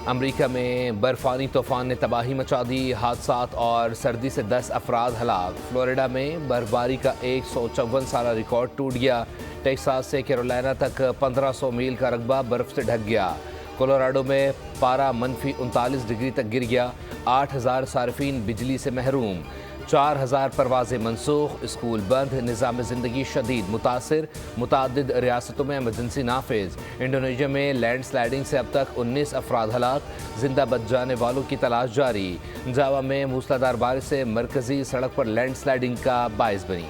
امریکہ میں برفانی طوفان نے تباہی مچا دی، حادثات اور سردی سے 10 افراد ہلاک۔ فلوریڈا میں برفباری کا 154 سالہ ریکارڈ ٹوٹ گیا۔ ٹیکساس سے کیرولینا تک 1500 میل کا رقبہ برف سے ڈھک گیا۔ کولوراڈو میں پارا -39 ڈگری تک گر گیا۔ 8000 صارفین بجلی سے محروم۔ 4000 پروازیں منسوخ، اسکول بند، نظام زندگی شدید متاثر۔ متعدد ریاستوں میں ایمرجنسی نافذ۔ انڈونیشیا میں لینڈ سلائیڈنگ سے اب تک 19 افراد ہلاک، زندہ بچ جانے والوں کی تلاش جاری۔ جاوا میں موسلادھار بارش سے مرکزی سڑک پر لینڈ سلائیڈنگ کا باعث بنی۔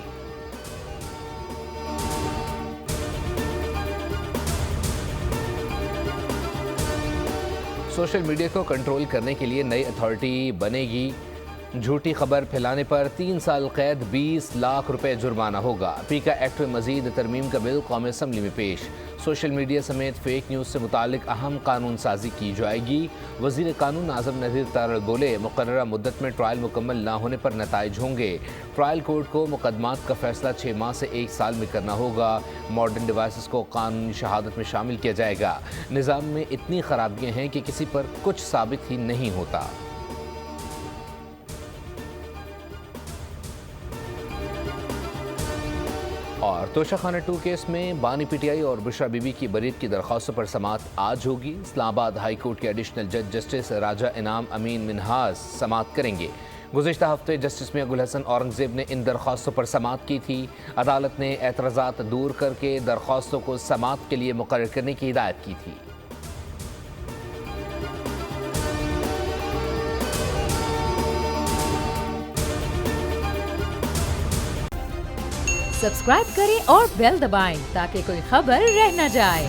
سوشل میڈیا کو کنٹرول کرنے کے لیے نئی اتھارٹی بنے گی۔ جھوٹی خبر پھیلانے پر 3 سال قید، 20 لاکھ روپے جرمانہ ہوگا۔ پیکا ایکٹ میں مزید ترمیم کا بل قومی اسمبلی میں پیش۔ سوشل میڈیا سمیت فیک نیوز سے متعلق اہم قانون سازی کی جائے گی۔ وزیر قانون ناظم نذیر تارڑ بولے، مقررہ مدت میں ٹرائل مکمل نہ ہونے پر نتائج ہوں گے۔ ٹرائل کورٹ کو مقدمات کا فیصلہ 6 ماہ سے 1 سال میں کرنا ہوگا۔ ماڈرن ڈیوائسز کو قانونی شہادت میں شامل کیا جائے گا۔ نظام میں اتنی خرابیاں ہیں کہ کسی پر کچھ ثابت ہی نہیں ہوتا۔ اور توشہ خانہ 2 کیس میں بانی پی ٹی آئی اور بشرا بی بی کی بریت کی درخواستوں پر سماعت آج ہوگی۔ اسلام آباد ہائی کورٹ کے ایڈیشنل جج جسٹس راجہ انعام امین منہاس سماعت کریں گے۔ گزشتہ ہفتے جسٹس میاں گل حسن اورنگزیب نے ان درخواستوں پر سماعت کی تھی۔ عدالت نے اعتراضات دور کر کے درخواستوں کو سماعت کے لیے مقرر کرنے کی ہدایت کی تھی۔ سبسکرائب کریں اور بیل دبائیں تاکہ کوئی خبر رہ نہ جائے۔